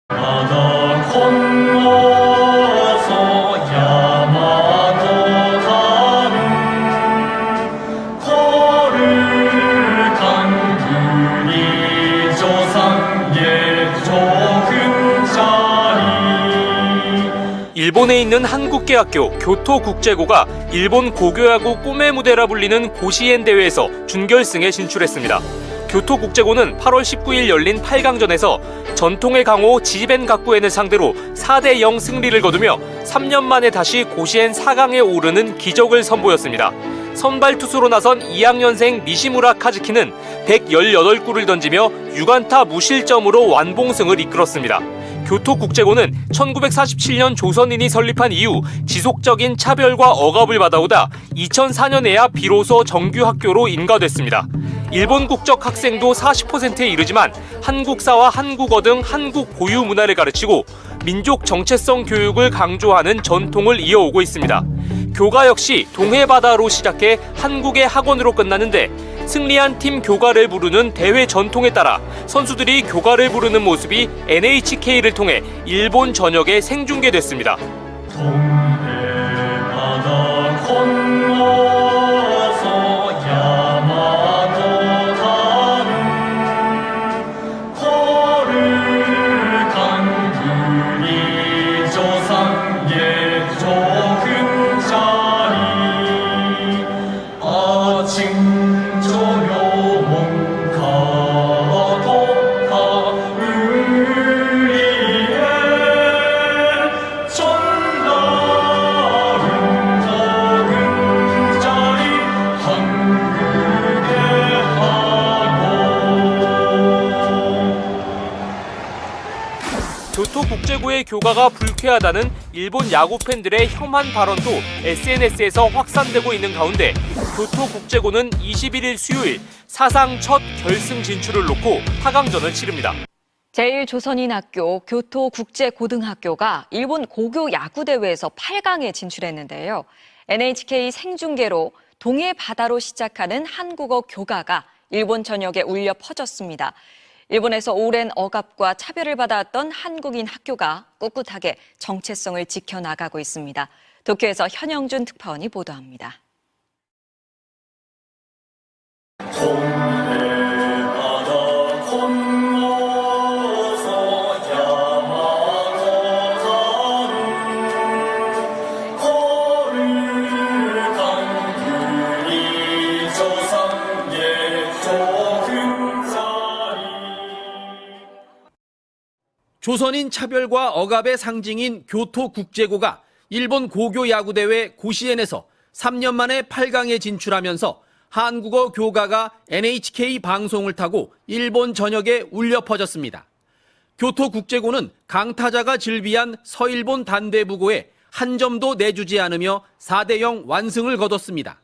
바다 건너서 야마도 가는 거를 강그리 조상의 조금짜리. 일본에 있는 한국계학교 교토국제고가 일본 고교야구 꿈의 무대라 불리는 고시엔 대회에서 준결승에 진출했습니다. 교토국제고는 8월 19일 열린 8강전에서 전통의 강호 지벤가쿠엔을 상대로 4대0 승리를 거두며 3년 만에 다시 고시엔 4강에 오르는 기적을 선보였습니다. 선발 투수로 나선 2학년생 니시무라 카즈키는 118구를 던지며 6안타 무실점으로 완봉승을 이끌었습니다. 교토국제고는 1947년 조선인이 설립한 이후 지속적인 차별과 억압을 받아오다 2004년에야 비로소 정규 학교로 인가됐습니다. 일본 국적 학생도 40%에 이르지만 한국사와 한국어 등 한국 고유 문화를 가르치고 민족 정체성 교육을 강조하는 전통을 이어오고 있습니다. 교가 역시 동해바다로 시작해 한국의 학원으로 끝나는데 승리한 팀 교가를 부르는 대회 전통에 따라 선수들이 교가를 부르는 모습이 NHK를 통해 일본 전역에 생중계됐습니다. 동해바다 건너서 야마도 가는 거를 강그리 조상의 조금짜리. 아직 교토국제고의 교가가 불쾌하다는 일본 야구 팬들의 혐한 발언도 SNS에서 확산되고 있는 가운데 교토국제고는 21일 수요일 사상 첫 결승 진출을 놓고 4강전을 치릅니다. 제1조선인학교 교토국제고등학교가 일본 고교 야구대회에서 8강에 진출했는데요. NHK 생중계로 동해 바다로 시작하는 한국어 교가가 일본 전역에 울려 퍼졌습니다. 일본에서 오랜 억압과 차별을 받아왔던 한국인 학교가 꿋꿋하게 정체성을 지켜나가고 있습니다. 도쿄에서 현영준 특파원이 보도합니다. 동해바다 건너서 야마도 가는 거를 강그리 조상의 조금짜리. 조선인 차별과 억압의 상징인 교토국제고가 일본 고교 야구대회 고시엔에서 3년 만에 8강에 진출하면서 한국어 교가가 NHK 방송을 타고 일본 전역에 울려 퍼졌습니다. 교토국제고는 강타자가 즐비한 서일본 단대부고에 한 점도 내주지 않으며 4대0 완승을 거뒀습니다.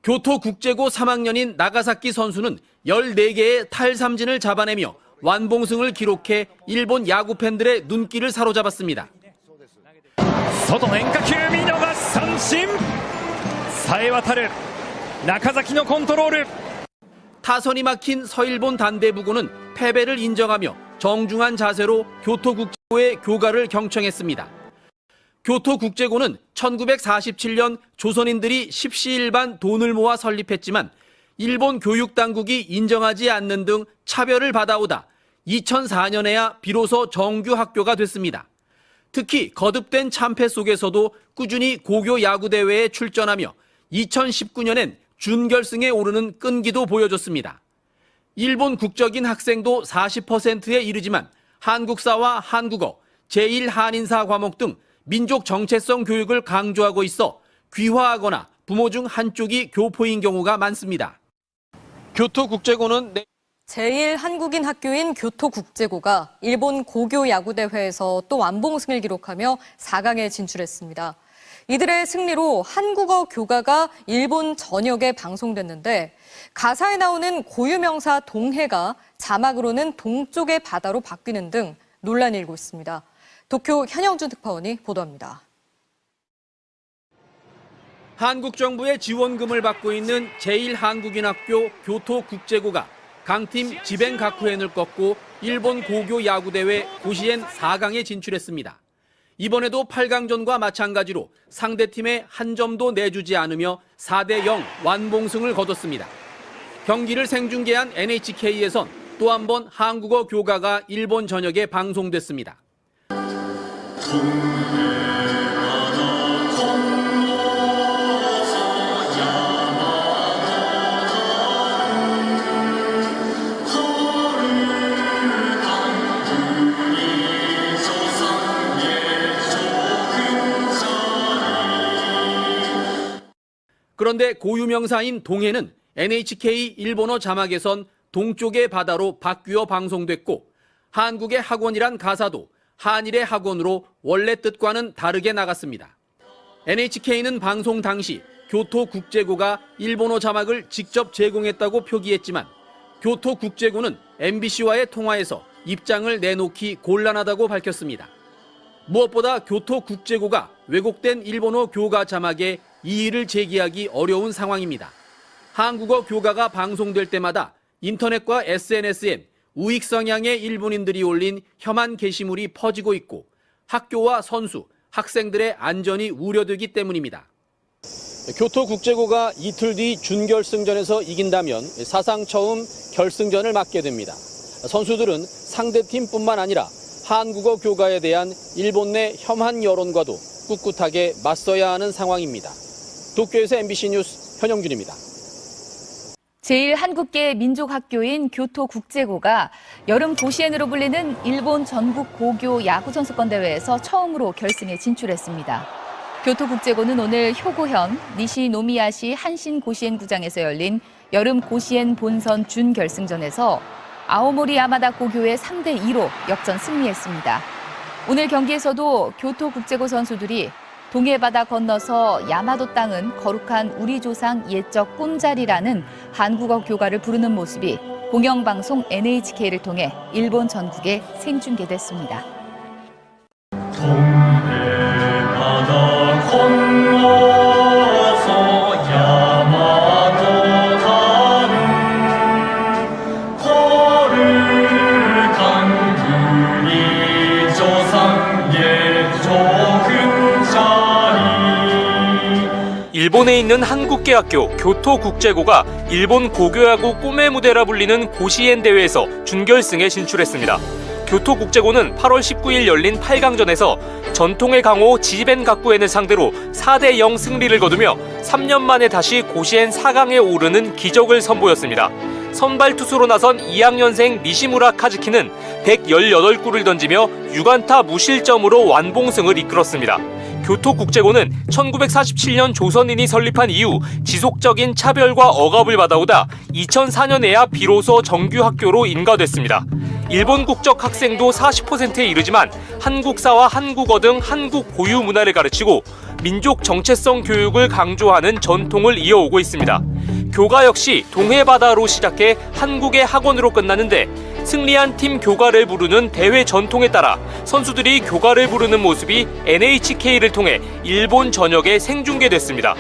교토국제고 3학년인 나가사키 선수는 14개의 탈삼진을 잡아내며 완봉승을 기록해 일본 야구 팬들의 눈길을 사로잡았습니다. 外の変化球見逃し三振さえ渡る中崎のコントロール 타선이 막힌 서일본 단대부고는 패배를 인정하며 정중한 자세로 교토국제고의 교가를 경청했습니다. 교토국제고는 1947년 조선인들이 십시일반 돈을 모아 설립했지만 일본 교육당국이 인정하지 않는 등 차별을 받아오다 2004년에야 비로소 정규 학교가 됐습니다. 특히 거듭된 참패 속에서도 꾸준히 고교 야구대회에 출전하며 2019년엔 준결승에 오르는 끈기도 보여줬습니다. 일본 국적인 학생도 40%에 이르지만 한국사와 한국어, 제1한인사 과목 등 민족 정체성 교육을 강조하고 있어 귀화하거나 부모 중 한쪽이 교포인 경우가 많습니다. 교토국제고는 제1한국인 학교인 교토국제고가 일본 고교 야구대회에서 또 완봉승을 기록하며 4강에 진출했습니다. 이들의 승리로 한국어 교가가 일본 전역에 방송됐는데 가사에 나오는 고유명사 동해가 자막으로는 동쪽의 바다로 바뀌는 등 논란이 일고 있습니다. 도쿄 현영준 특파원이 보도합니다. 한국 정부의 지원금을 받고 있는 제1한국인학교 교토국제고가 강팀 지벤 가쿠엔을 꺾고 일본 고교 야구대회 고시엔 4강에 진출했습니다. 이번에도 8강전과 마찬가지로 상대팀에 한 점도 내주지 않으며 4대0 완봉승을 거뒀습니다. 경기를 생중계한 NHK에선 또 한 번 한국어 교가가 일본 전역에 방송됐습니다. 그런데 고유명사인 동해는 NHK 일본어 자막에선 동쪽의 바다로 바뀌어 방송됐고 한국의 학원이란 가사도 한일의 학원으로 원래 뜻과는 다르게 나갔습니다. NHK는 방송 당시 교토국제고가 일본어 자막을 직접 제공했다고 표기했지만 교토국제고는 MBC와의 통화에서 입장을 내놓기 곤란하다고 밝혔습니다. 무엇보다 교토국제고가 왜곡된 일본어 교가 자막에 이의를 제기하기 어려운 상황입니다. 한국어 교가가 방송될 때마다 인터넷과 SNS엔 우익 성향의 일본인들이 올린 혐한 게시물이 퍼지고 있고 학교와 선수, 학생들의 안전이 우려되기 때문입니다. 교토국제고가 이틀 뒤 준결승전에서 이긴다면 사상 처음 결승전을 맞게 됩니다. 선수들은 상대팀뿐만 아니라 한국어 교가에 대한 일본 내 혐한 여론과도 꿋꿋하게 맞서야 하는 상황입니다. 도쿄에서 MBC 뉴스 현영준입니다. 제1한국계 민족학교인 교토국제고가 여름 고시엔으로 불리는 일본 전국 고교 야구 선수권 대회에서 처음으로 결승에 진출했습니다. 교토국제고는 오늘 효고현 니시노미야시 한신 고시엔구장에서 열린 여름 고시엔 본선 준결승전에서 아오모리 야마다 고교에 3대2로 역전 승리했습니다. 오늘 경기에서도 교토국제고 선수들이 동해바다 건너서 야마도 땅은 거룩한 우리 조상 옛적 꿈자리라는 한국어 교가를 부르는 모습이 공영방송 NHK를 통해 일본 전국에 생중계됐습니다. 동해바다 건너서 야마도 가는 거룩한 우리 조상 옛적 꿈자리. 일본에 있는 한국계 학교 교토국제고가 일본 고교야구 꿈의 무대라 불리는 고시엔 대회에서 준결승에 진출했습니다. 교토국제고는 8월 19일 열린 8강전에서 전통의 강호 지벤 가쿠엔을 상대로 4대0 승리를 거두며 3년 만에 다시 고시엔 4강에 오르는 기적을 선보였습니다. 선발 투수로 나선 2학년생 니시무라 카즈키는 118구를 던지며 6안타 무실점으로 완봉승을 이끌었습니다. 교토국제고는 1947년 조선인이 설립한 이후 지속적인 차별과 억압을 받아오다 2004년에야 비로소 정규 학교로 인가됐습니다. 일본 국적 학생도 40%에 이르지만 한국사와 한국어 등 한국 고유 문화를 가르치고 민족 정체성 교육을 강조하는 전통을 이어오고 있습니다. 교가 역시 동해바다로 시작해 한국의 학원으로 끝나는데 승리한 팀 교가를 부르는 대회 전통에 따라 선수들이 교가를 부르는 모습이 NHK를 통해 일본 전역에 생중계됐습니다.